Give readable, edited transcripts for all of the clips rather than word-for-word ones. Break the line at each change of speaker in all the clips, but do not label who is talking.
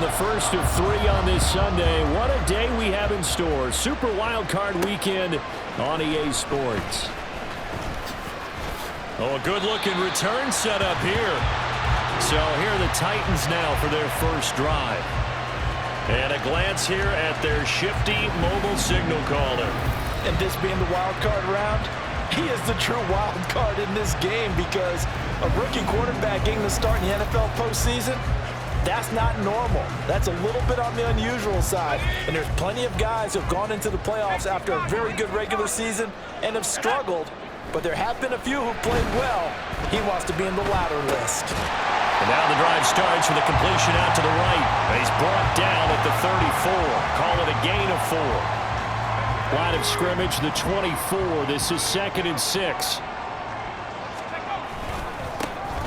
the first of 3 on this Sunday. What a day we have in store. Super Wild Card Weekend on EA Sports. Oh, a good-looking return set up here. So here are the Titans now for their first drive. And a glance here at their shifty mobile signal caller.
And this being the wild card round, he is the true wild card in this game because a rookie quarterback getting the start in the NFL postseason, that's not normal. That's a little bit on the unusual side. And there's plenty of guys who have gone into the playoffs after a very good regular season and have struggled. But there have been a few who played well. He wants to be in the latter list.
And now the drive starts with a completion out to the right. And he's brought down at the 34. Call it a gain of 4. Line of scrimmage, the 24. This is 2nd and 6.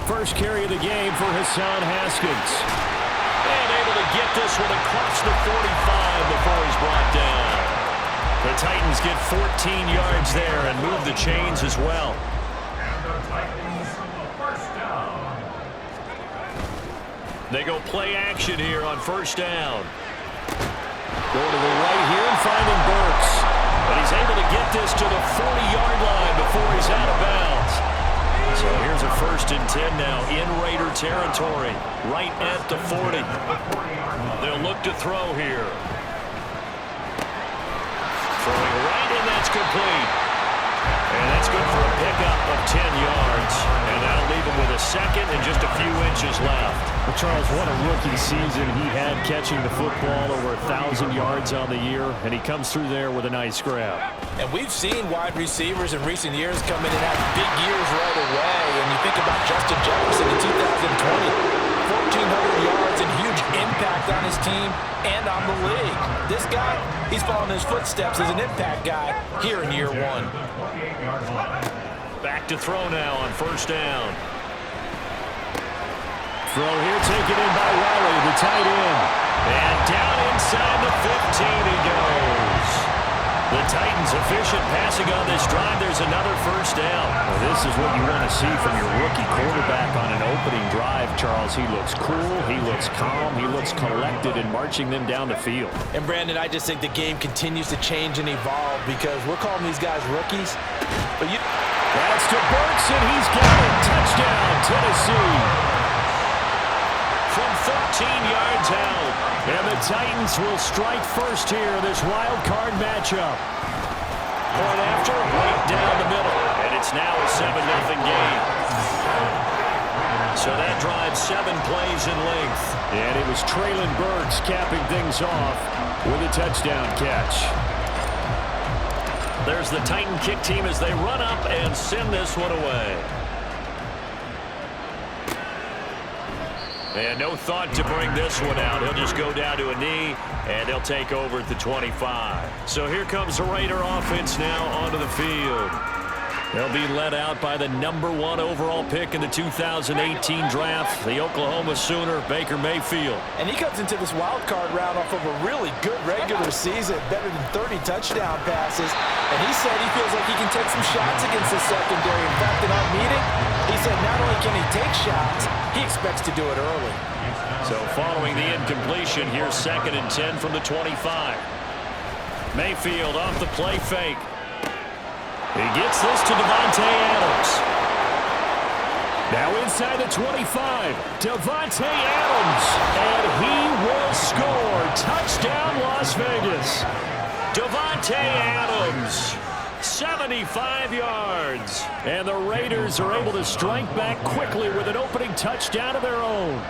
First carry of the game for Hassan Haskins. And able to get this one across the 45 before he's brought down. The Titans get 14 yards there and move the chains as well. They go play action here on first down. Go to the right here and finding Burks. But he's able to get this to the 40-yard line before he's out of bounds. So here's a 1st and 10 now in Raider territory, right at the 40. They'll look to throw here. Throwing right, and that's complete. And that's good for a pickup of 10 yards. And that'll leave him with a 2nd and just a few inches left.
Well, Charles, what a rookie season he had catching the football, over 1,000 yards on the year, and he comes through there with a nice grab.
And we've seen wide receivers in recent years come in and have big years right away. And you think about Justin Jefferson in 2020, 1,400 yards and huge impact on his team and on the league. This guy, he's following his footsteps as an impact guy here in year 1.
Back to throw now on first down. Throw here taken in by Riley, the tight end. And down inside the 15 he goes. The Titans efficient passing on this drive. There's another first down.
Well, this is what you want to see from your rookie quarterback on an opening drive, Charles. He looks cool, he looks calm, he looks collected in marching them down the field.
And Brandon, I just think the game continues to change and evolve because we're calling these guys rookies. But
that's to Burks, and he's got it. Touchdown, Tennessee. From 13 yards out. And the Titans will strike first here in this wild card matchup. Point after, right down the middle. And it's now a 7-0 game. So that drives 7 plays in length.
And it was Treylon Burks capping things off with a touchdown catch.
There's the Titan kick team as they run up and send this one away. And no thought to bring this one out. He'll just go down to a knee, and they'll take over at the 25. So here comes the Raider offense now onto the field. They'll be led out by the #1 overall pick in the 2018 draft, the Oklahoma Sooner, Baker Mayfield.
And he comes into this wild card round off of a really good regular season, better than 30 touchdown passes. And he said he feels like he can take some shots against the secondary. In fact, in our meeting, he said not only can he take shots, he expects to do it early.
So following the incompletion, here's 2nd and 10 from the 25. Mayfield off the play fake. He gets this to Davante Adams. Now inside the 25, Davante Adams, and he will score. Touchdown, Las Vegas. Davante Adams, 75 yards. And the Raiders are able to strike back quickly with an opening touchdown of their own.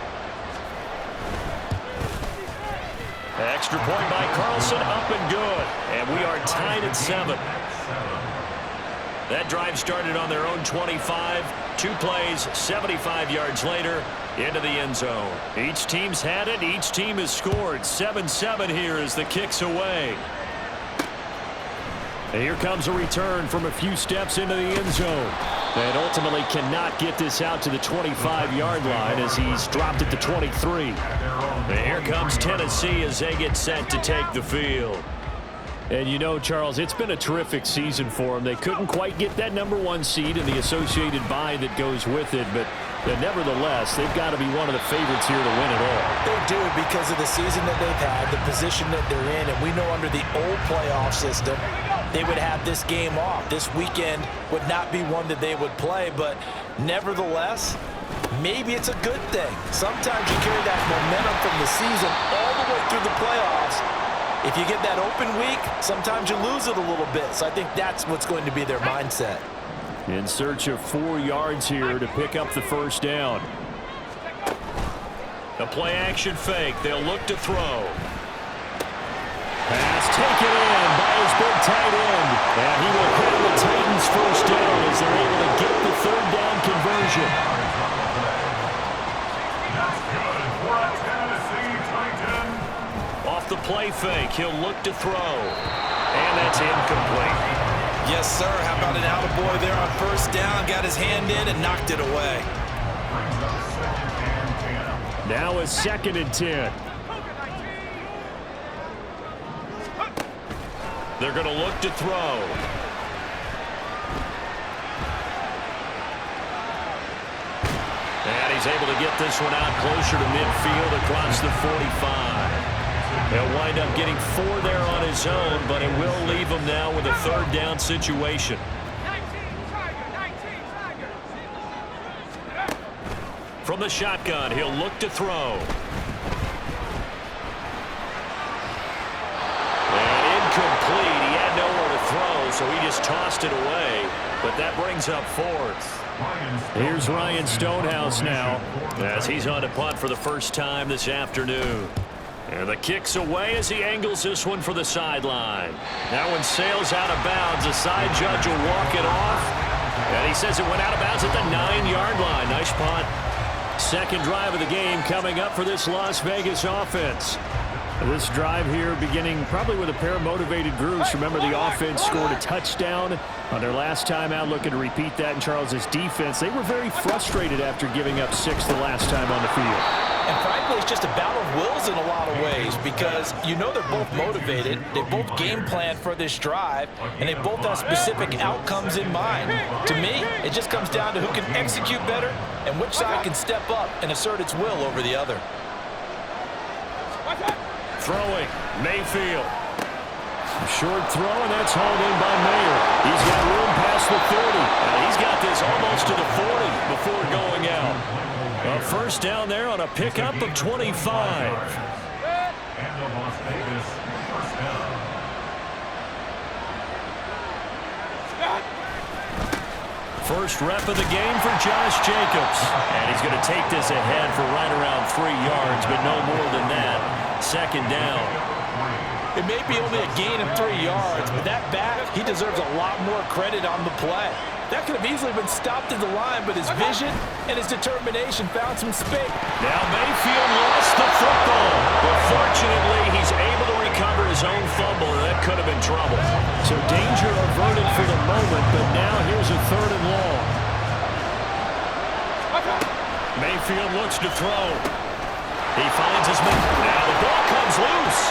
Extra point by Carlson, up and good. And we are tied at 7. That drive started on their own 25. 2 plays, 75 yards later, into the end zone. Each team's had it. Each team has scored. 7-7 here as the kick's away.
And here comes a return from a few steps into the end zone. And ultimately cannot get this out to the 25-yard line as he's dropped at the 23.
And here comes Tennessee as they get set to take the field.
And you know, Charles, it's been a terrific season for them. They couldn't quite get that #1 seed and the associated bye that goes with it, but But nevertheless, they've got to be one of the favorites here to win it all.
They do because of the season that they've had, the position that they're in, and we know under the old playoff system, they would have this game off. This weekend would not be one that they would play, but nevertheless, maybe it's a good thing. Sometimes you carry that momentum from the season all the way through the playoffs. If you get that open week, sometimes you lose it a little bit. So I think that's what's going to be their mindset.
In search of 4 yards here to pick up the first down.
A play action fake. They'll look to throw.
Pass taken in by his big tight end. And he will get the Titans first down as they're able to get the third down conversion.
Off the play fake, he'll look to throw. And that's incomplete.
Yes, sir. How about an attaboy there on first down? Got his hand in and knocked it away.
Now a 2nd and 10.
They're going to look to throw. And he's able to get this one out closer to midfield across the 45. He'll wind up getting 4 there on his own, but it will leave him now with a third down situation. From the shotgun, he'll look to throw. And incomplete. He had nowhere to throw, so he just tossed it away. But that brings up 4th.
Here's Ryan Stonehouse now,
as he's on to punt for the first time this afternoon. And the kick's away as he angles this one for the sideline. That one sails out of bounds. The side judge will walk it off. And he says it went out of bounds at the 9-yard line. Nice punt.
Second drive of the game coming up for this Las Vegas offense. This drive here beginning probably with a pair of motivated groups. Remember, the offense scored a touchdown on their last time out, looking to repeat that in Charles's defense. They were very frustrated after giving up 6 the last time on the field.
And frankly, it's just a battle of wills in a lot of ways because you know they're both motivated. They both game plan for this drive, and they both have specific outcomes in mind. To me, it just comes down to who can execute better and which side can step up and assert its will over the other.
Throwing, Mayfield.
Short throw, and that's hauled in by Mayer. He's got room past the 30.
And he's got this almost to the 40 before going out. A first down there on a pickup of 25. First rep of the game for Josh Jacobs. And he's going to take this ahead for right around 3 yards, but no more than that. Second down.
It may be only a gain of 3 yards, but that back, he deserves a lot more credit on the play. That could have easily been stopped at the line, but his vision and his determination found some space.
Now Mayfield lost the football, but fortunately he's able to recover his own fumble, and that could have been trouble.
So danger averted for the moment, but now here's a 3rd and long.
Mayfield looks to throw. He finds his man. Now the ball comes loose.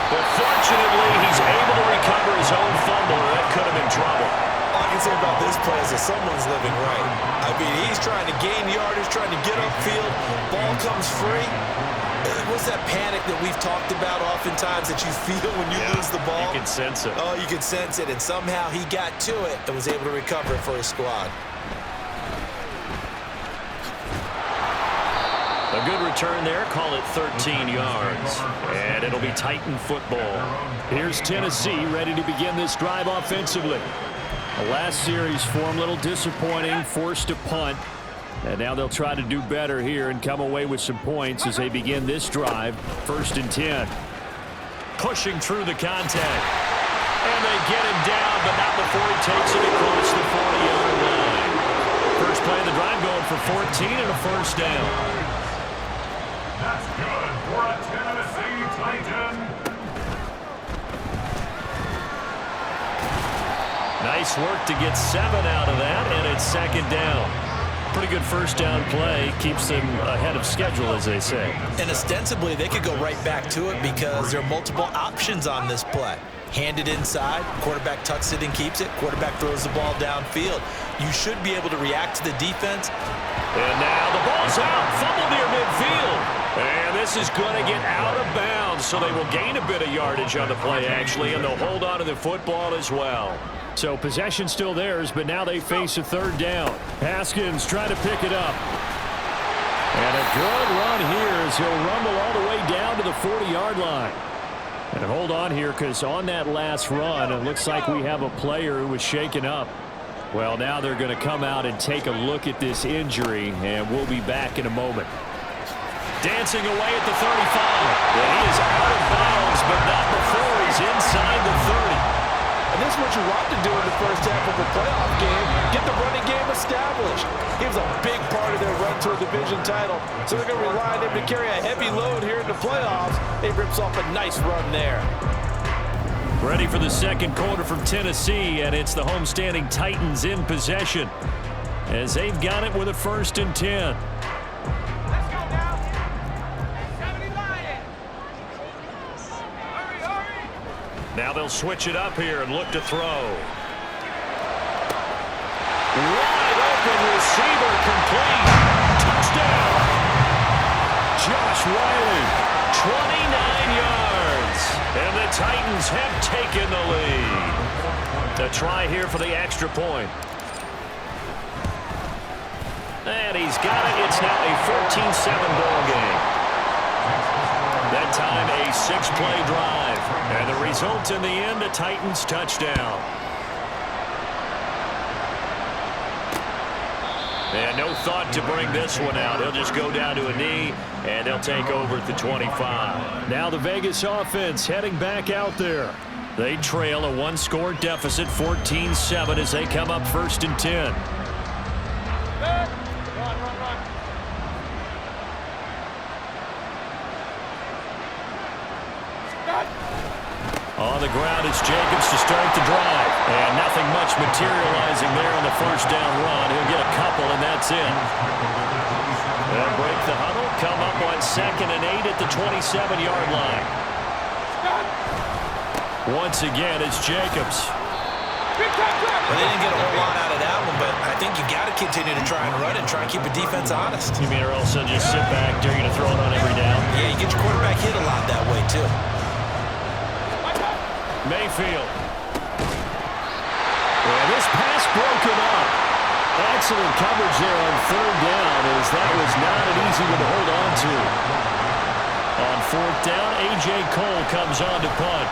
But fortunately, he's able to recover his own fumble, and that could have been trouble.
All I can say about this play is that someone's living right. I mean, he's trying to gain yardage, trying to get upfield. Ball comes free. What's that panic that we've talked about oftentimes that you feel when you lose the ball?
You can sense it.
Oh, you can sense it, and somehow he got to it and was able to recover it for his squad.
A good return there. Call it 13 yards. And it'll be Titan football.
Here's Tennessee ready to begin this drive offensively. The last series for them, a little disappointing, forced to punt. And now they'll try to do better here and come away with some points as they begin this drive. 1st and 10.
Pushing through the contact. And they get him down, but not before he takes it across the 40-yard line. First play of the drive going for 14 and a first down.
That's good for a Tennessee Titan.
Nice work to get 7 out of that, and it's 2nd down. Pretty good first down play. Keeps them ahead of schedule, as they say.
And ostensibly, they could go right back to it because there are multiple options on this play. Hand it inside, quarterback tucks it and keeps it, quarterback throws the ball downfield. You should be able to react to the defense
And now the ball's out. Fumble near midfield. And this is going to get out of bounds, so they will gain a bit of yardage on the play, actually, and they'll hold on to the football as well.
So possession still theirs, but now they face a third down. Haskins trying to pick it up. And a good run here as he'll rumble all the way down to the 40-yard line. And hold on here, because on that last run, it looks like we have a player who was shaken up. Well, now they're going to come out and take a look at this injury, and we'll be back in a moment.
Dancing away at the 35. And he is out of bounds, but not before he's inside the 30.
And this is what you want to do in the first half of a playoff game. Get the running game established. He was a big part of their run to a division title. So they're going to rely on him to carry a heavy load here in the playoffs. He rips off a nice run there.
Ready for the second quarter from Tennessee, and it's the homestanding Titans in possession as they've got it with a 1st and 10. Now they'll switch it up here and look to throw. Wide open receiver complete. Touchdown. Josh Whyle, 29 yards. And the Titans have taken the lead. A try here for the extra point. And he's got it. It's now a 14-7 ball game. That time a 6-play drive. And the result in the end, a Titans touchdown. And no thought to bring this one out. He'll just go down to a knee, and they'll take over at the 25.
Now the Vegas offense heading back out there.
They trail a 1-score deficit, 14-7, as they come up 1st and 10. On the ground, it's Jacobs to start the drive. And nothing much materializing there on the first down run. He'll get a couple, and that's it. They'll break the huddle, come up on 2nd and 8 at the 27-yard line. Once again, it's Jacobs.
Well, they didn't get a whole lot out of that one, but I think you got to continue to try and run and try and keep the defense honest.
You mean or else they'll just sit back, dare you to throw it on every down?
Yeah, you get your quarterback hit a lot that way, too.
Mayfield.
And this pass broken up. Excellent coverage there on 3rd down, as that was not an easy one to hold on to.
On 4th down, A.J. Cole comes on to punt.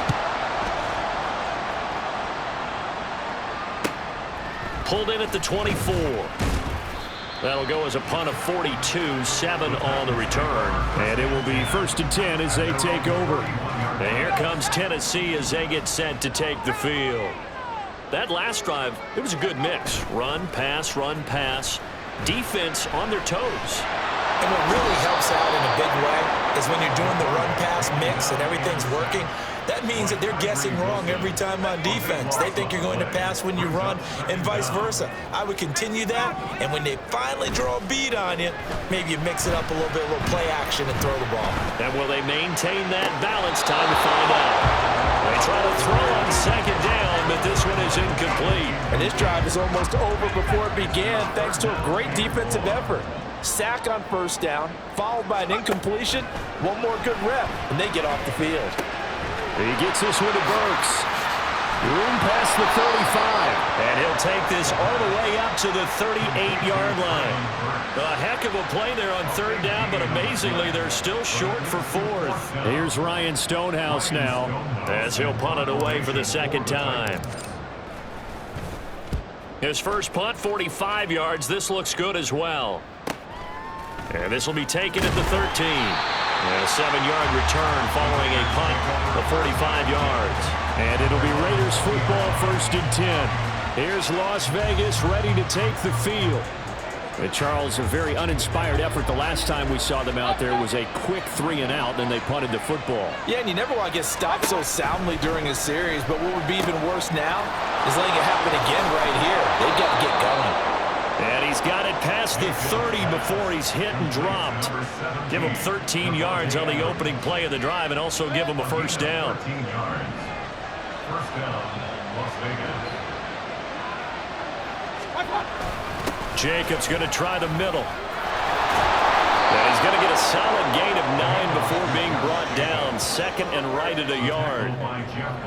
Pulled in at the 24. That'll go as a punt of 42, 7 on the return.
And it will be 1st and 10 as they take over.
And here comes Tennessee as they get set to take the field. That last drive, it was a good mix. Run, pass, defense on their toes.
And what really helps out in a big way is when you're doing the run-pass mix and everything's working, that means that they're guessing wrong every time on defense. They think you're going to pass when you run and vice versa. I would continue that, and when they finally draw a beat on you, maybe you mix it up a little bit, a little play action and throw the ball.
And will they maintain that balance? Time to find out. They try to throw on 2nd down, but this one is incomplete.
And this drive is almost over before it began thanks to a great defensive effort. Sack on 1st down, followed by an incompletion, one more good rep, and they get off the field.
He gets this one to Burks. Room past the 35.
And he'll take this all the way up to the 38-yard line. A heck of a play there on 3rd down, but amazingly, they're still short for 4th.
Here's Ryan Stonehouse now,
as he'll punt it away for the 2nd time. His first punt, 45 yards. This looks good as well. And this will be taken at the 13. And a 7-yard return following a punt of 45 yards.
And it'll be Raiders football 1st and 10. Here's Las Vegas ready to take the field. And Charles, a very uninspired effort. The last time we saw them out there was a quick 3-and-out, then they punted the football.
Yeah, and you never want to get stopped so soundly during a series, but what would be even worse now is letting it happen again right here. They've got to get going.
And he's got it past the 30 before he's hit and dropped. Give him 13 yards on the opening play of the drive and also give him a 1st down.
13 yards. 1st down, Las Vegas.
Jacobs going to try the middle. And he's going to get a solid gain of 9 before being brought down. Second and right at a yard.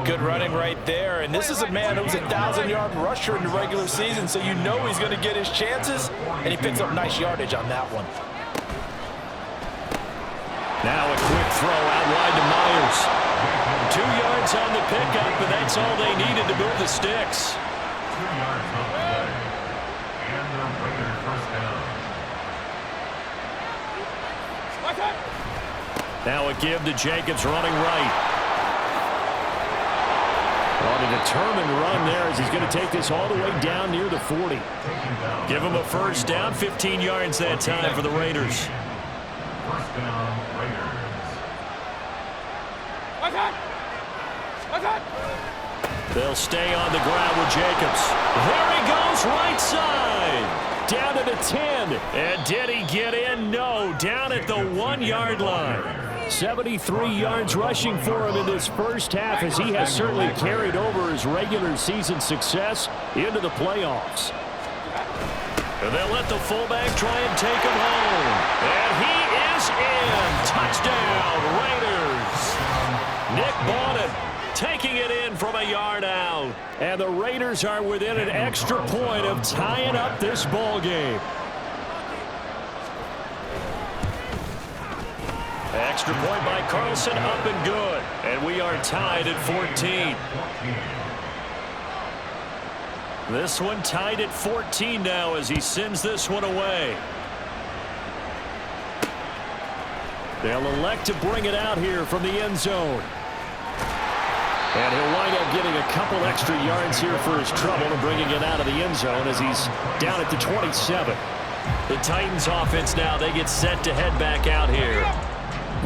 Good running right there. And this is a man who's a 1,000-yard rusher in the regular season, so you know he's going to get his chances. And he picks up nice yardage on that one.
Now a quick throw out wide to Myers. 2 yards on the pickup, and that's all they needed to move the sticks.
2 yards on the play. And the Raiders first down.
Now a give to Jacobs running right. On a determined run there as he's going to take this all the way down near the 40. Give him a first down, 15 yards that time for the Raiders.
First down, Raiders.
They'll stay on the ground with Jacobs. There he goes, right side. Down to the 10. And did he get in? No, down at the 1-yard line. 73 yards rushing for him in this first half as he has certainly carried over his regular season success into the playoffs. And they'll let the fullback try and take him home. And he is in. Touchdown, Raiders. Nick Bonnet taking it in from a yard out. And the Raiders are within an extra point of tying up this ball game. Extra point by Carlson, up and good. And we are tied at 14. This one tied at 14 now as he sends this one away. They'll elect to bring it out here from the end zone. And he'll wind up getting a couple extra yards here for his trouble and bringing it out of the end zone as he's down at the 27. The Titans offense now, they get set to head back out here.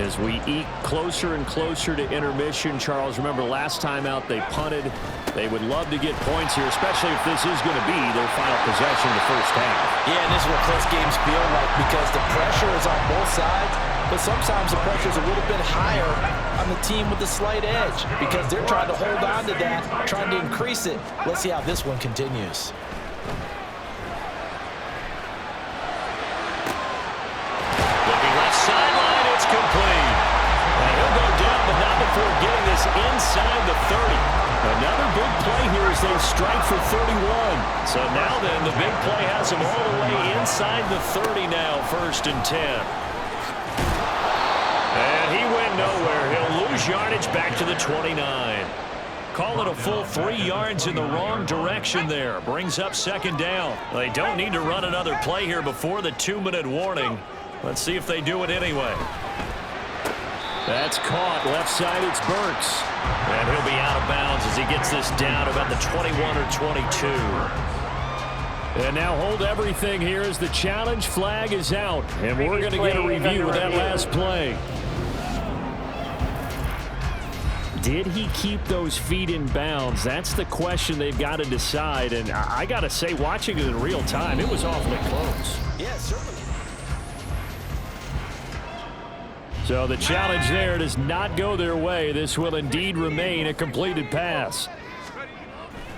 As we eke closer and closer to intermission, Charles, remember last time out they punted. They would love to get points here, especially if this is going to be their final possession in the first half.
Yeah, and this is what close games feel like because the pressure is on both sides, but sometimes the pressure is a little bit higher on the team with the slight edge because they're trying to hold on to that, trying to increase it. Let's see how this one continues.
Looking left sideline, it's complete. And he'll go down, but not before getting this inside the 30. Another big play here as they strike for 31. So now then, the big play has him all the way inside the 30 now, 1st and 10. And he went nowhere. He'll lose yardage back to the 29. Call it a full 3 yards in the wrong direction there. Brings up 2nd down. They don't need to run another play here before the 2-minute warning. Let's see if they do it anyway. That's caught. Left side, it's Burks. And he'll be out of bounds as he gets this down about the 21 or 22. And now hold everything here as the challenge flag is out. And we're going to get a review of that last play. Did he keep those feet in bounds? That's the question they've got to decide. And I got to say, watching it in real time, it was awfully close.
Yeah, certainly.
So the challenge there does not go their way. This will indeed remain a completed pass.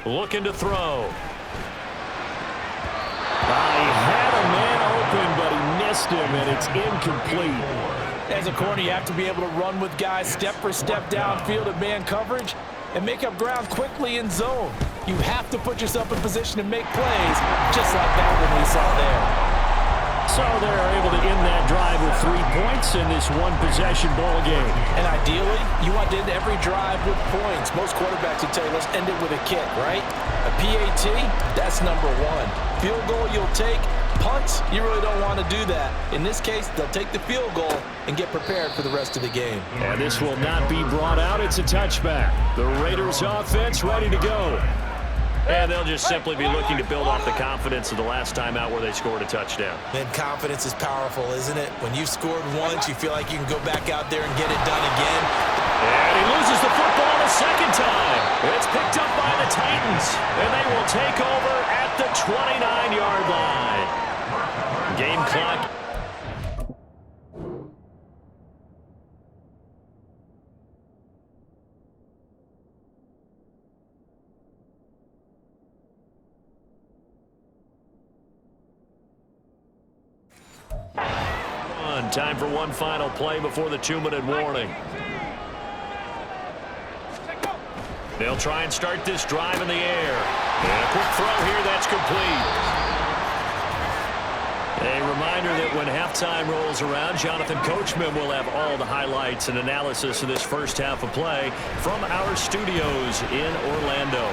Looking to throw.
He had a man open, but he missed him, and it's incomplete.
As a corner, you have to be able to run with guys step for step downfield in man coverage and make up ground quickly in zone. You have to put yourself in position to make plays, just like that one we saw there.
So they're able to end that drive with 3 points in this one-possession ball game.
And ideally, you want to end every drive with points. Most quarterbacks would tell you, let's end it with a kick, right? A PAT, that's number 1. Field goal you'll take. Punts, you really don't want to do that. In this case, they'll take the field goal and get prepared for the rest of the game.
And this will not be brought out. It's a touchback. The Raiders offense ready to go.
And they'll just simply be looking to build off the confidence of the last time out where they scored a touchdown.
Man, confidence is powerful, isn't it? When you've scored once, you feel like you can go back out there and get it done again.
And he loses the football a second time. It's picked up by the Titans, and they will take over at the 29-yard line. Game clock. Time for one final play before the 2-minute warning. They'll try and start this drive in the air. And a quick throw here, that's complete. A reminder that when halftime rolls around, Jonathan Coachman will have all the highlights and analysis of this first half of play from our studios in Orlando.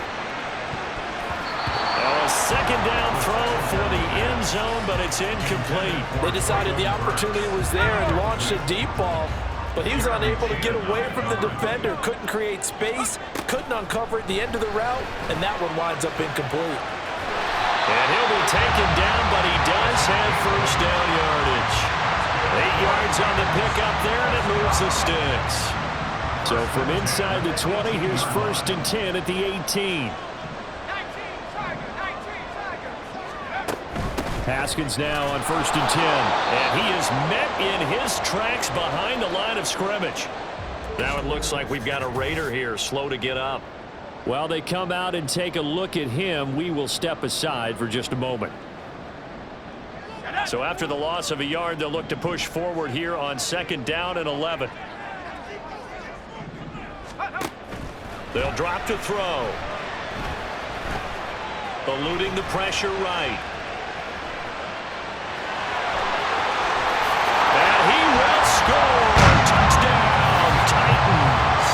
A second down throw for the end zone, but it's incomplete.
They decided the opportunity was there and launched a deep ball, but he was unable to get away from the defender, couldn't create space, couldn't uncover at the end of the route, and that one winds up incomplete.
And he'll be taken down, but he does have first down yardage. 8 yards on the pickup there, and it moves the sticks.
So from inside the 20, here's 1st and 10 at the 18. Haskins now on 1st and 10.
And he is met in his tracks behind the line of scrimmage. Now it looks like we've got a Raider here, slow to get up.
While they come out and take a look at him, we will step aside for just a moment.
So after the loss of a yard, they'll look to push forward here on 2nd down and 11. They'll drop to throw. Eluding the pressure right. Score! Touchdown, Titans!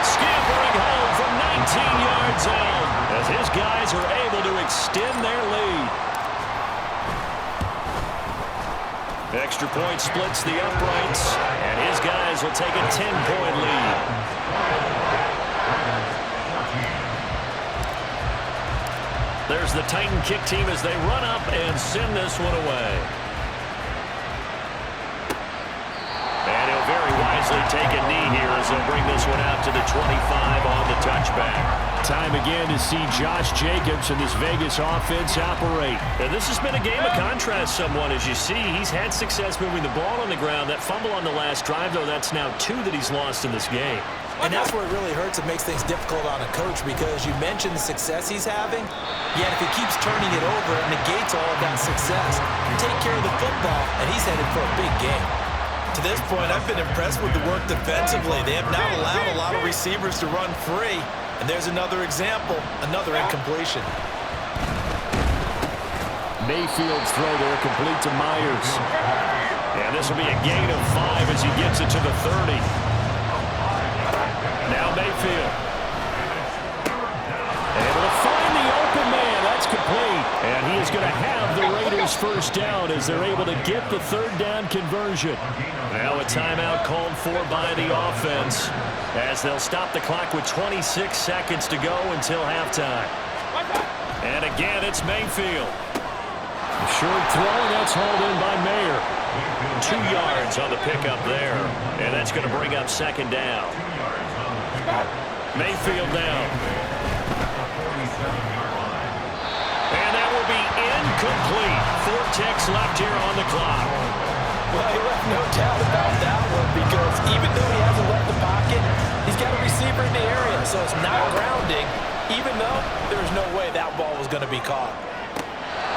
Scampering home from 19 yards out as his guys are able to extend their lead. Extra point splits the uprights, and his guys will take a 10-point lead. There's the Titan kick team as they run up and send this one away. Very wisely take a knee here as they'll bring this one out to the 25 on the touchback.
Time again to see Josh Jacobs and this Vegas offense operate.
And this has been a game of contrast somewhat. As you see, he's had success moving the ball on the ground. That fumble on the last drive, though, that's now 2 that he's lost in this game.
And that's where it really hurts. It makes things difficult on a coach because you mentioned the success he's having, yet if he keeps turning it over, it negates all of that success. Take care of the football, and he's headed for a big game. To this point, I've been impressed with the work defensively. They have not allowed a lot of receivers to run free. And there's another example, another incompletion.
Mayfield's throw there complete to Myers.
And this will be a gain of 5 as he gets it to the 30. Now Mayfield.
Able to find the open man. That's complete. And he is going to have the Raiders first down as they're able to get the 3rd down conversion.
Now a timeout called for by the offense as they'll stop the clock with 26 seconds to go until halftime. And again, it's Mayfield.
A short throw, and that's hauled in by Mayer.
2 yards on the pickup there. And that's going to bring up 2nd down. Mayfield down. And that will be incomplete. 4 ticks left here on the clock.
Well, you have no doubt about that one because even though he hasn't left the pocket, he's got a receiver in the area, so it's not grounding, even though there's no way that ball was going to be caught.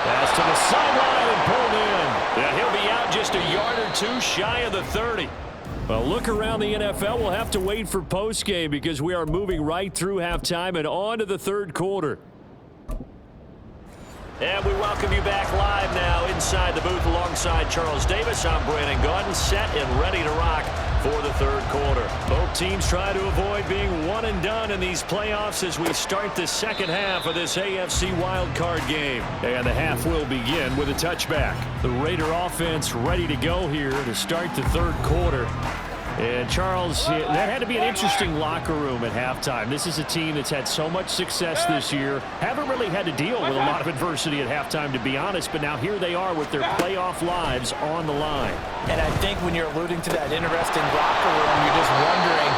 Pass to the sideline and pulled in.
Yeah, he'll be out just a yard or 2 shy of the 30.
Well, look around the NFL. We'll have to wait for postgame because we are moving right through halftime and on to the 3rd quarter.
And we welcome you back live now inside the booth alongside Charles Davis. I'm Brandon Gaudin, set and ready to rock for the 3rd quarter. Both teams try to avoid being one and done in these playoffs as we start the 2nd half of this AFC wildcard game.
And the half will begin with a touchback. The Raider offense ready to go here to start the 3rd quarter. And, Charles, that had to be an interesting locker room at halftime. This is a team that's had so much success this year. Haven't really had to deal with a lot of adversity at halftime, to be honest. But now here they are with their playoff lives on the line.
And I think when you're alluding to that interesting locker room, you're just wondering,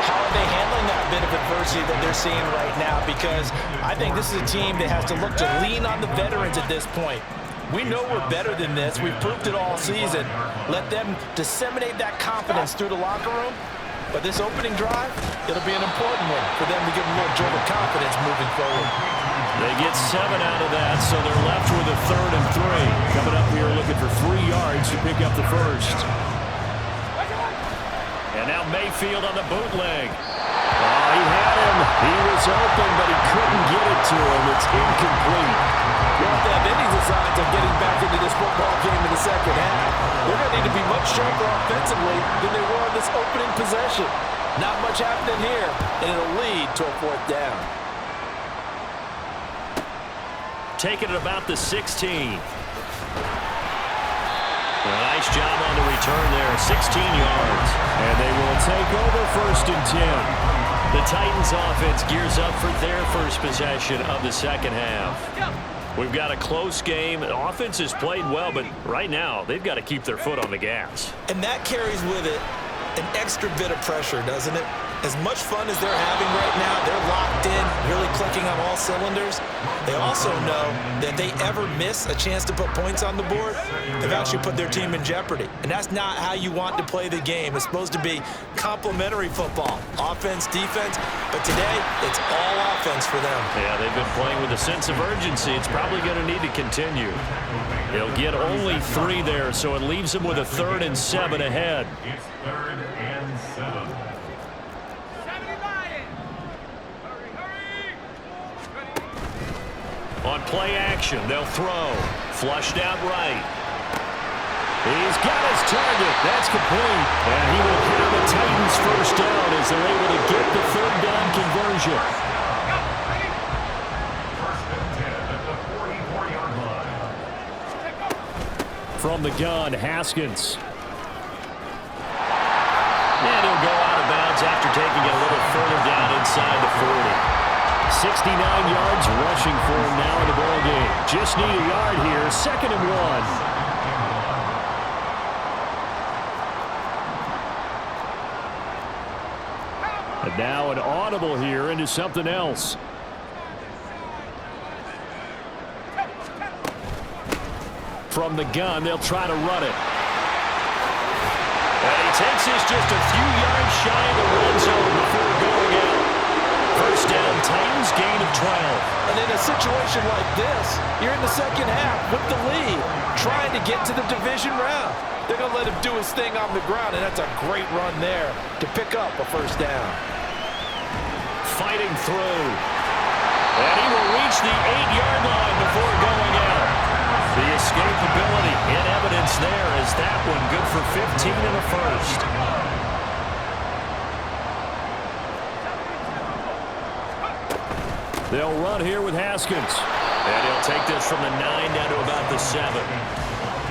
how are they handling that bit of adversity that they're seeing right now? Because I think this is a team that has to look to lean on the veterans at this point. We know we're better than this. We've proved it all season. Let them disseminate that confidence through the locker room. But this opening drive, it'll be an important one for them to give them a little jolt of confidence moving forward.
They get 7 out of that, so they're left with a 3rd and 3. Coming up here looking for 3 yards to pick up the first. And now Mayfield on the bootleg. Oh, he had him. He was open, but he couldn't get it to him. It's incomplete.
Well, if they have any designs of getting back into this football game in the second half, they're going to need to be much sharper offensively than they were in this opening possession. Not much happening here, and it'll lead to a 4th down.
Taking it about the 16. Nice job on the return there, 16 yards.
And they will take over 1st and 10.
The Titans offense gears up for their first possession of the second half. We've got a close game. The offense has played well, but right now they've got to keep their foot on the gas.
And that carries with it an extra bit of pressure, doesn't it? As much fun as they're having right now, they're locked in, really clicking on all cylinders. They also know that if they ever miss a chance to put points on the board, they've actually put their team in jeopardy. And that's not how you want to play the game. It's supposed to be complementary football, offense, defense. But today, it's all offense for them.
Yeah, they've been playing with a sense of urgency. It's probably going to need to continue. They'll get only 3 there, so it leaves them with a 3rd and 7 ahead.
It's 3rd and 7.
On play action, they'll throw. Flushed out right. He's got his target. That's complete. And he will have the Titans first down as they're able to get the 3rd down conversion.
1st and 10 at the 44-yard line.
From the gun, Haskins.
And he'll go out of bounds after taking it a little further down inside the 40.
69 yards rushing for him now in the ball game. Just need a yard here. 2nd and 1. And now an audible here into something else. From the gun, they'll try to run it.
And he takes this just a few yards shy of the red zone before going out. First down, Titans, gain of 12.
And in a situation like this, you're in the second half with the lead, trying to get to the division round. They're going to let him do his thing on the ground, and that's a great run there to pick up a first down.
Fighting through. And he will reach the 8-yard line before going out. The escapability in evidence there is that one good for 15 and a first.
They'll run here with Haskins.
And he'll take this from the 9 down to about the 7.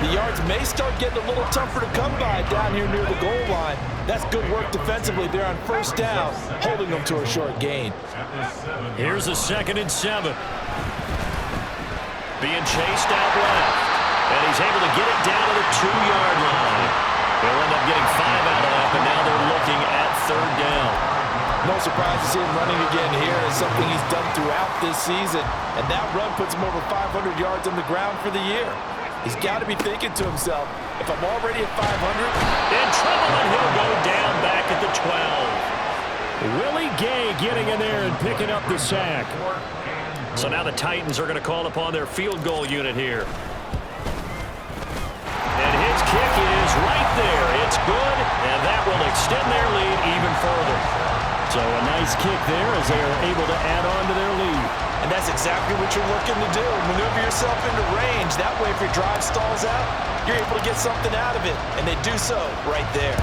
The yards may start getting a little tougher to come by down here near the goal line. That's good work defensively there on first down, holding them to a short gain.
Here's a 2nd and 7. Being chased out left. And he's able to get it down to the 2-yard line. They'll end up getting 5 out of that, but now they're looking at 3rd down.
No surprise to see him running again here. It's something he's done throughout this season. And that run puts him over 500 yards on the ground for the year. He's got to be thinking to himself, if I'm already at 500.
In trouble, and he'll go down back at the 12.
Willie Gay getting in there and picking up the sack.
So now the Titans are going to call upon their field goal unit here. And his kick is right there. It's good, and that will extend their lead even further.
So a nice kick there as they are able to add on to their lead.
And that's exactly what you're looking to do. Maneuver yourself into range. That way, if your drive stalls out, you're able to get something out of it. And they do so right there.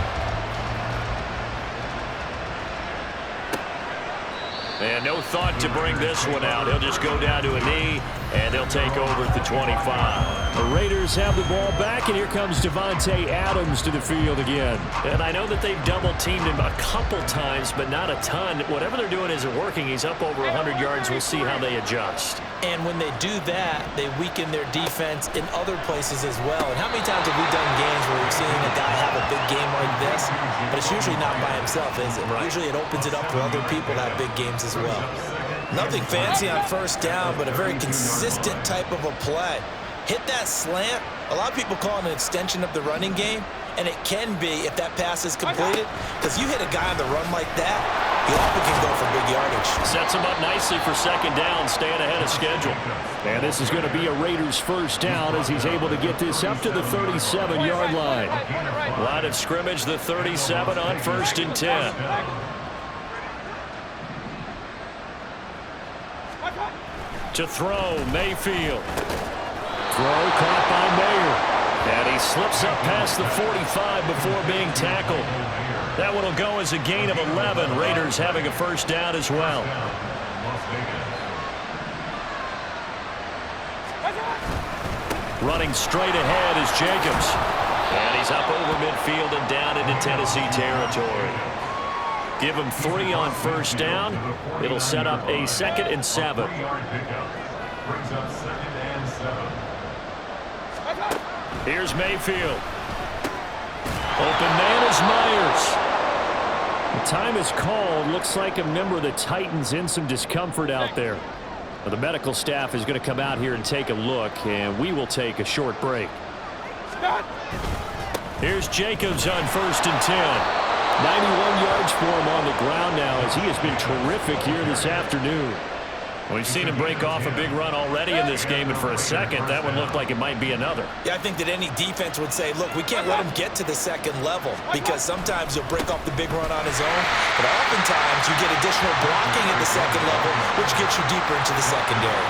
And no thought to bring this one out. He'll just go down to a knee, and they'll take over at the 25.
The Raiders have the ball back, and here comes Davante Adams to the field again.
And I know that they've double-teamed him a couple times, but not a ton. Whatever they're doing isn't working. He's up over 100 yards. We'll see how they adjust.
And when they do that, they weaken their defense in other places as well. And how many times have we done games where we've seen a guy have a big game like this? But it's usually not by himself, is it?
Right.
Usually it opens it up for other people to have big games as well. Nothing fancy on first down, but a very consistent type of a play. Hit that slant. A lot of people call it an extension of the running game, and it can be if that pass is completed, because you hit a guy on the run like that, He often can go for big yardage.
Sets him up nicely for second down, staying ahead of schedule.
And this is going to be a Raiders first down as he's able to get this up to the 37-yard line.
Line of scrimmage, the 37 on 1st and 10. To throw, Mayfield.
Throw caught by Mayer.
And he slips up past the 45 before being tackled. That one will go as a gain of 11. Raiders having a first down as well. Running straight ahead is Jacobs. And he's up over midfield and down into Tennessee territory. Give him 3 on first down. It'll set up a 2nd and 7.
Brings up 2nd and 7.
Here's Mayfield. Open man is Myers.
The time is called. Looks like a member of the Titans in some discomfort out there. Well, the medical staff is going to come out here and take a look, and we will take a short break.
Here's Jacobs on 1st and 10.
91 yards for him on the ground now as he has been terrific here this afternoon.
We've seen him break off a big run already in this game, and for a second, that one looked like it might be another.
Yeah, I think that any defense would say, look, we can't let him get to the second level because sometimes he'll break off the big run on his own, but oftentimes you get additional blocking at the second level, which gets you deeper into the secondary.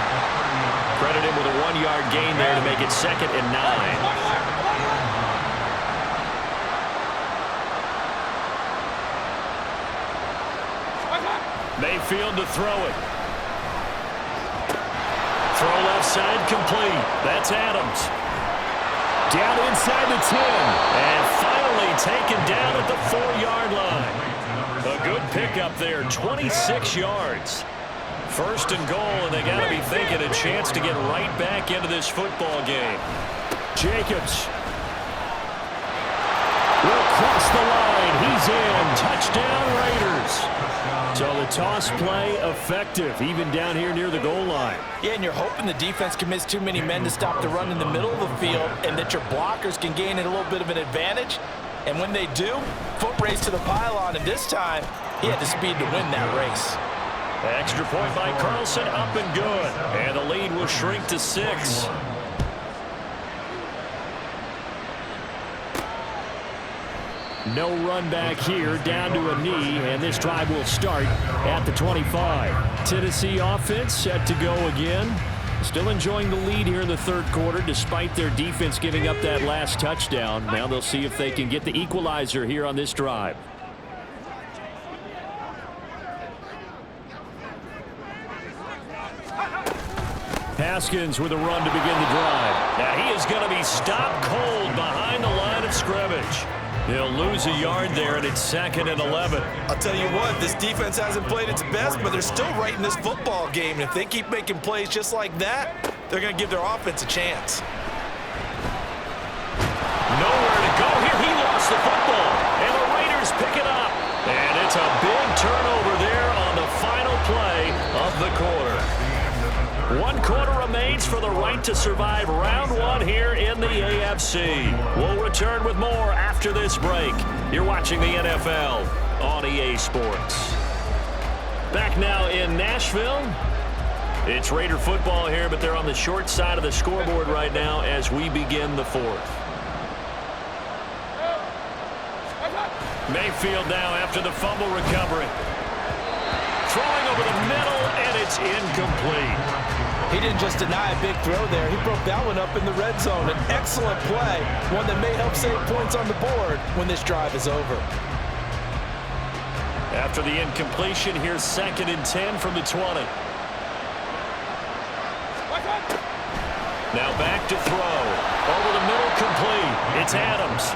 Credit him with a 1-yard gain there to make it 2nd and 9. Mayfield to throw it. Throw left side complete. That's Adams.
Down inside the 10.
And finally taken down at the 4-yard line. A good pickup there, 26 yards. 1st and goal, and they got to be thinking a chance to get right back into this football game.
Jacobs will cross the line. He's in. Touchdown, Raiders. So the toss play effective, even down here near the goal line.
Yeah, and you're hoping the defense commits too many men to stop the run in the middle of the field and that your blockers can gain a little bit of an advantage. And when they do, foot race to the pylon, and this time he had the speed to win that race.
Extra point by Carlson, up and good. And the lead will shrink to 6.
No run back here, down to a knee, and this drive will start at the 25. Tennessee offense set to go again. Still enjoying the lead here in the 3rd quarter despite their defense giving up that last touchdown. Now they'll see if they can get the equalizer here on this drive. Haskins with a run to begin the drive.
Now he is going to be stopped cold behind the line of scrimmage. He'll lose a yard there, and it's 2nd and 11.
I'll tell you what, this defense hasn't played its best, but they're still right in this football game. And if they keep making plays just like that, they're going to give their offense a chance.
Nowhere to go here. He lost the football, and the Raiders pick it up. And it's a big turnover there on the final play of the quarter. 1 quarter remains for the right to survive round 1 here in the AFC. We'll return with more after this break. You're watching the NFL on EA Sports. Back now in Nashville. It's Raider football here, but they're on the short side of the scoreboard right now as we begin the 4th. Mayfield now after the fumble recovery. Throwing over the middle, and it's incomplete.
He didn't just deny a big throw there. He broke that one up in the red zone. An excellent play, one that may help save points on the board when this drive is over.
After the incompletion, here's 2nd and 10 from the 20. Now back to throw. Over the middle, complete. It's Adams.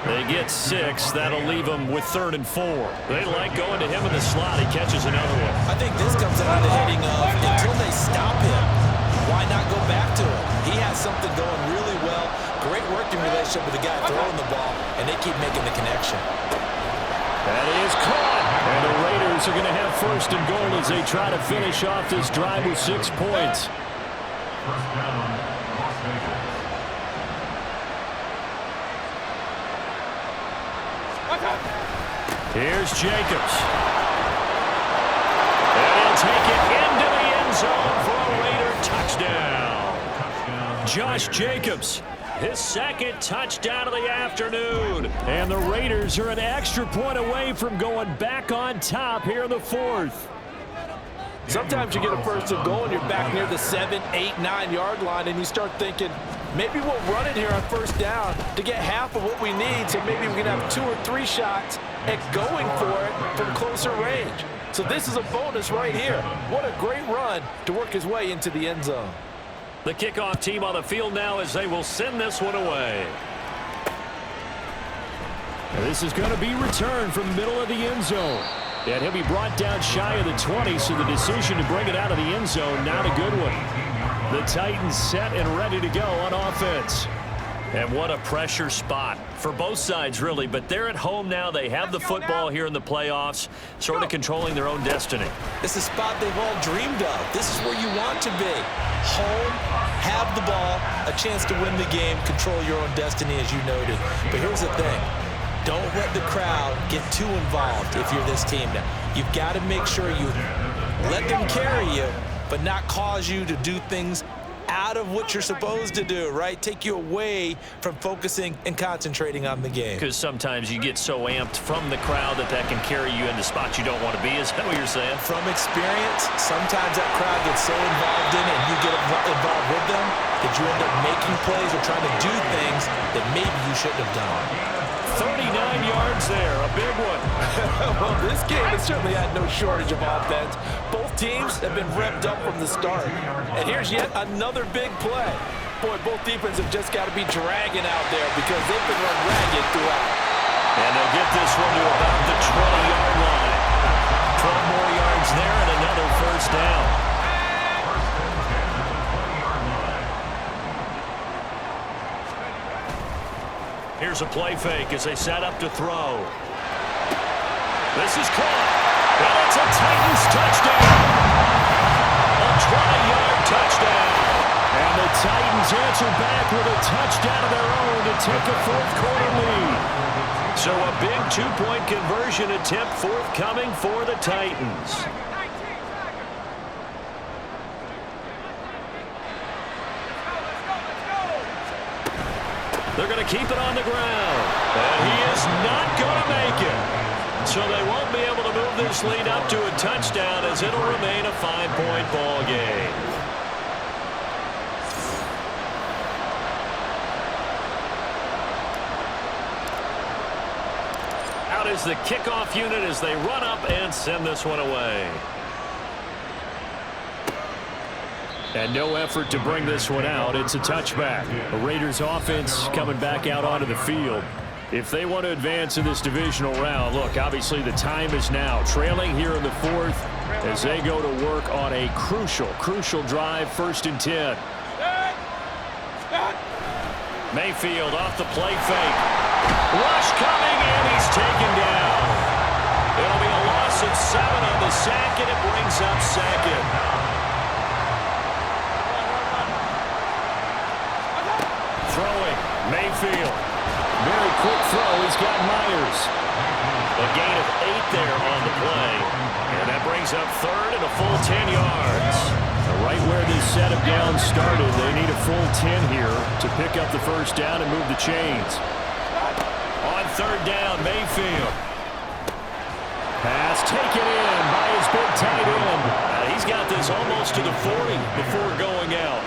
They get 6. That'll leave them with 3rd and 4. They like going to him in the slot. He catches another one.
I think this comes down to the hitting of until they stop him, why not go back to him? He has something going really well. Great working relationship with the guy throwing the ball, and they keep making the connection.
That is caught. And the Raiders are going to have 1st and goal as they try to finish off this drive with 6 points.
First down, Las Vegas.
Here's Jacobs. Josh Jacobs. His second touchdown of the afternoon.
And the Raiders are an extra point away from going back on top here in the fourth.
Sometimes you get a first and goal and you're back near the 7, 8, 9-yard line and you start thinking, maybe we'll run it here on first down to get half of what we need, so maybe we can have 2 or 3 shots at going for it from closer range. So this is a bonus right here. What a great run to work his way into the end zone.
The kickoff team on the field now as they will send this one away.
This is going to be returned from the middle of the end zone. And he'll be brought down shy of the 20, so the decision to bring it out of the end zone, not a good one. The Titans set and ready to go on offense.
And what a pressure spot for both sides, really. But they're at home now. They have the football here in the playoffs, sort of controlling their own destiny.
It's a spot they've all dreamed of. This is where you want to be. Home, have the ball, a chance to win the game, control your own destiny, as you noted. But here's the thing. Don't let the crowd get too involved if you're this team now. You've got to make sure you let them carry you, but not cause you to do things out of what you're supposed to do, right? Take you away from focusing and concentrating on the game.
Because sometimes you get so amped from the crowd that can carry you into spots you don't want to be. Is that what you're saying?
From experience, sometimes that crowd gets so involved in it and you get involved with them that you end up making plays or trying to do things that maybe you shouldn't have done.
39 yards there, a big one.
Well, this game has certainly had no shortage of offense. Both teams have been revved up from the start. And here's yet another big play. Boy, both defenses have just got to be dragging out there because they've been run ragged throughout.
And they'll get this one to about the 20-yard line. 12 more yards there and another first down. Here's a play fake as they set up to throw. This is caught. And it's a Titans touchdown. A 20-yard touchdown.
And the Titans answer back with a touchdown of their own to take a fourth-quarter lead.
So a big two-point conversion attempt forthcoming for the Titans. They're going to keep it on the ground. And he is not going to make it. So they won't be able to move this lead up to a touchdown as it'll remain a 5-point ball game. Out is the kickoff unit as they run up and send this one away.
And no effort to bring this one out. It's a touchback. The Raiders offense coming back out onto the field. If they want to advance in this divisional round, look, obviously the time is now. Trailing here in the fourth as they go to work on a crucial drive, 1st and 10.
Mayfield off the play fake. Rush coming, and he's taken down. It'll be a loss of 7 on the sack, and it brings up second.
Mayfield. Very quick throw. He's got Myers.
A gain of 8 there on the play. And that brings up 3rd and a full 10 yards.
Right where this set of downs started, they need a full 10 here to pick up the first down and move the chains.
On 3rd down, Mayfield.
Pass taken in by his big tight end.
He's got this almost to the 40 before going out.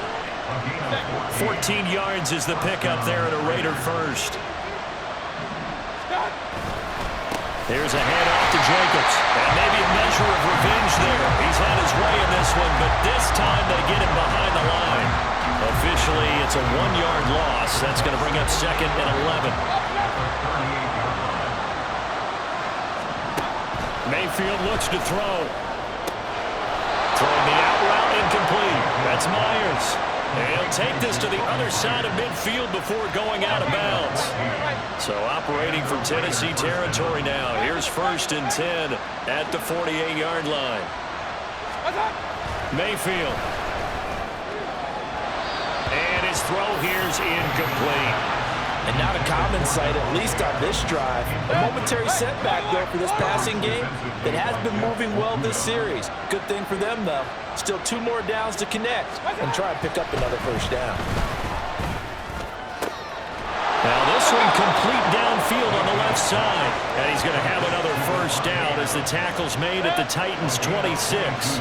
14 yards is the pickup there at a Raider first. Here's a handoff to Jacobs. And maybe a measure of revenge there. He's had his way in this one, but this time they get him behind the line. Officially, it's a 1-yard loss. That's going to bring up 2nd and 11.
Mayfield looks to throw.
Throwing the out route incomplete. That's Myers. And he'll take this to the other side of midfield before going out of bounds. So operating from Tennessee territory now. Here's 1st and 10 at the 48-yard line. Mayfield. And his throw here's incomplete.
And not a common sight, at least on this drive. A momentary setback, though, for this passing game that has been moving well this series. Good thing for them, though. Still 2 more downs to connect and try and pick up another first down.
one complete downfield on the left side. And he's going to have another first down as the tackle's made at the Titans' 26.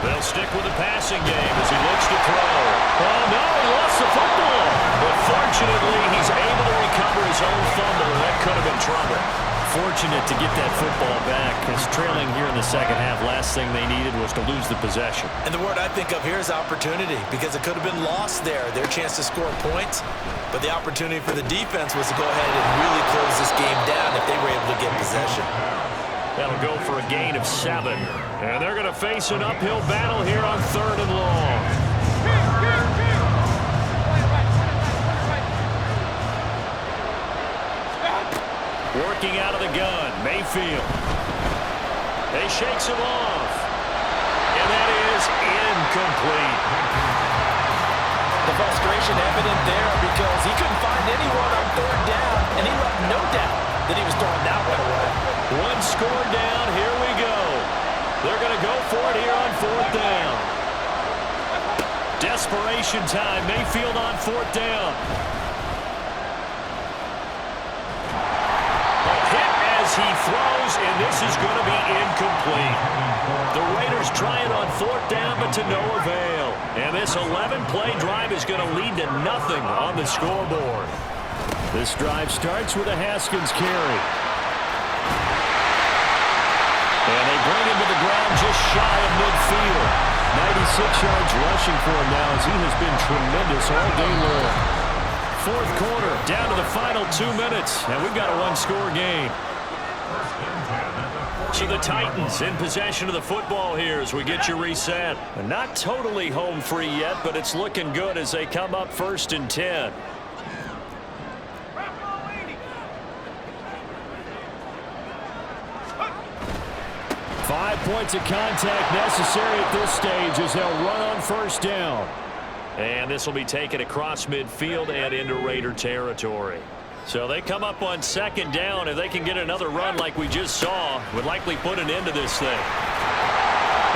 They'll stick with the passing game as he looks to throw. Oh, no, he lost the football. But fortunately, he's able to recover his own fumble. That could have been trouble. Fortunate to get that football back, because trailing here in the second half, last thing they needed was to lose the possession.
And the word I think of here is opportunity, because it could have been lost there, their chance to score points. But the opportunity for the defense was to go ahead and really close this game down if they were able to get possession.
That'll go for a gain of 7. And they're going to face an uphill battle here on 3rd and long. Working out of the gun, Mayfield. They shakes him off. And that is incomplete.
The frustration evident there because he couldn't find anyone on 3rd down, and he left no doubt that he was throwing that one away.
One score down, here we go. They're going to go for it here on 4th down. Desperation time, Mayfield on 4th down. A hit as he throws, and this is going to be incomplete. The Raiders try it on 4th down, but to no avail. And this 11-play drive is going to lead to nothing on the scoreboard. This drive starts with a Haskins carry. And they bring him to the ground just shy of midfield. 96 yards rushing for him now as he has been tremendous all day long. 4th quarter, down to the final 2 minutes, and we've got a one-score game. So the Titans in possession of the football here as we get you reset. Not totally home free yet, but it's looking good as they come up 1st and 10. Five points of contact necessary at this stage as they'll run on 1st down. And this will be taken across midfield and into Raider territory. So they come up on 2nd down. If they can get another run like we just saw, would likely put an end to this thing.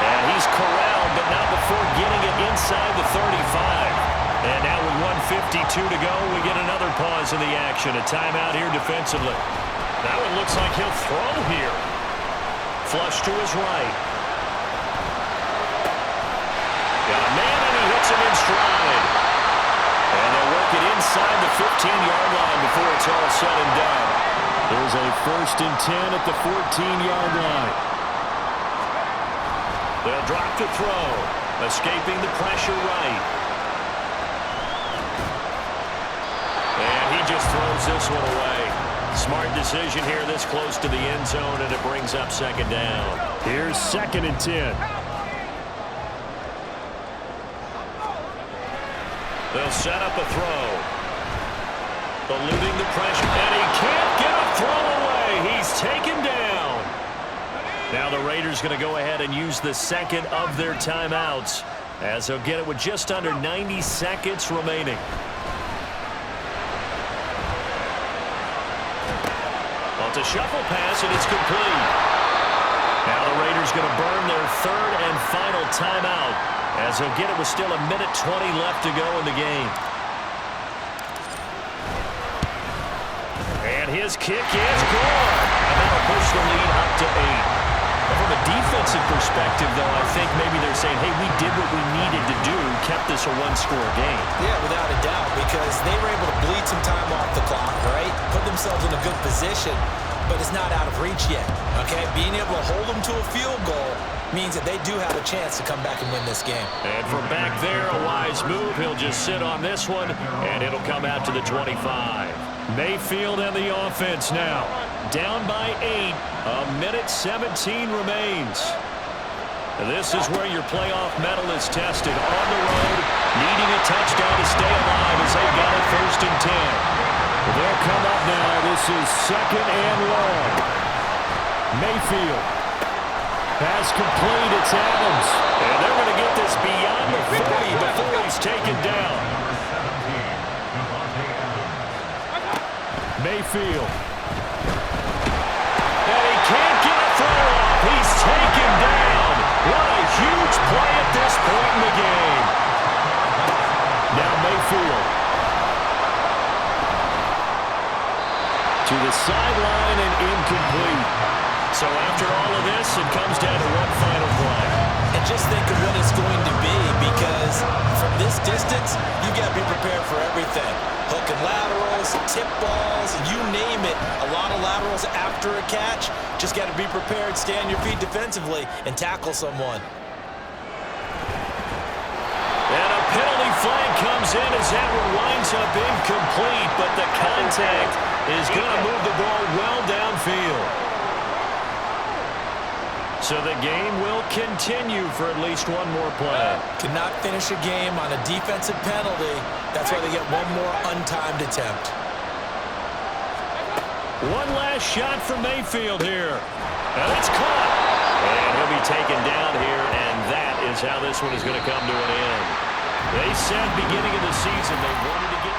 And he's corralled, but not before getting it inside the 35. And now with 1:52 to go, we get another pause in the action. A timeout here defensively. That one looks like he'll throw here. Flush to his right. Got a man, and he hits him in stride. And they'll work it inside the 15-yard line before it's all said and done. There's a 1st and 10 at the 14-yard line. They'll drop to throw. Escaping the pressure right. And he just throws this one away. Smart decision here this close to the end zone, and it brings up 2nd down. Here's 2nd and 10. They'll set up a throw. Eluding the pressure, and he can't get a throw away. He's taken down. Now the Raiders going to go ahead and use the 2nd of their timeouts as they'll get it with just under 90 seconds remaining. Well, it's a shuffle pass, and it's complete. Now the Raiders going to burn their 3rd and final timeout as they'll get it with still 1:20 left to go in the game. And his kick is good. And that'll push the lead up to 8. From a defensive perspective, though, I think maybe they're saying, hey, we did what we needed to do, kept this a one-score game.
Yeah, without a doubt, because they were able to bleed some time off the clock, right? Put themselves in a good position, but it's not out of reach yet, okay? Being able to hold them to a field goal means that they do have a chance to come back and win this game.
And from back there, a wise move. He'll just sit on this one, and it'll come out to the 25. Mayfield and the offense now. Down by 8. 1:17 remains. This is where your playoff medal is tested. On the road, needing a touchdown to stay alive as they've got it 1st and 10. They'll come up now. This is 2nd and long. Mayfield. Pass complete. It's Adams. And they're going to get this beyond the 40 before he's taken down. Mayfield. And he can't get a throw off. He's taken down. What a huge play at this point in the game.
Now Mayfield. To the sideline and incomplete.
So after all of this, it comes down to one final play.
And just think of what it's going to be, because from this distance, you got to be prepared for everything. Hook and laterals, tip balls, you name it. A lot of laterals after a catch. Just got to be prepared, stay on your feet defensively, and tackle someone.
And a penalty flag comes in as that one winds up incomplete, but the contact is going to move the ball well downfield. So the game will continue for at least one more play.
Cannot finish a game on a defensive penalty. That's why they get one more untimed attempt.
One last shot for Mayfield here. And it's caught. And he'll be taken down here, and that is how this one is going to come to an end. They said beginning of the season they wanted to get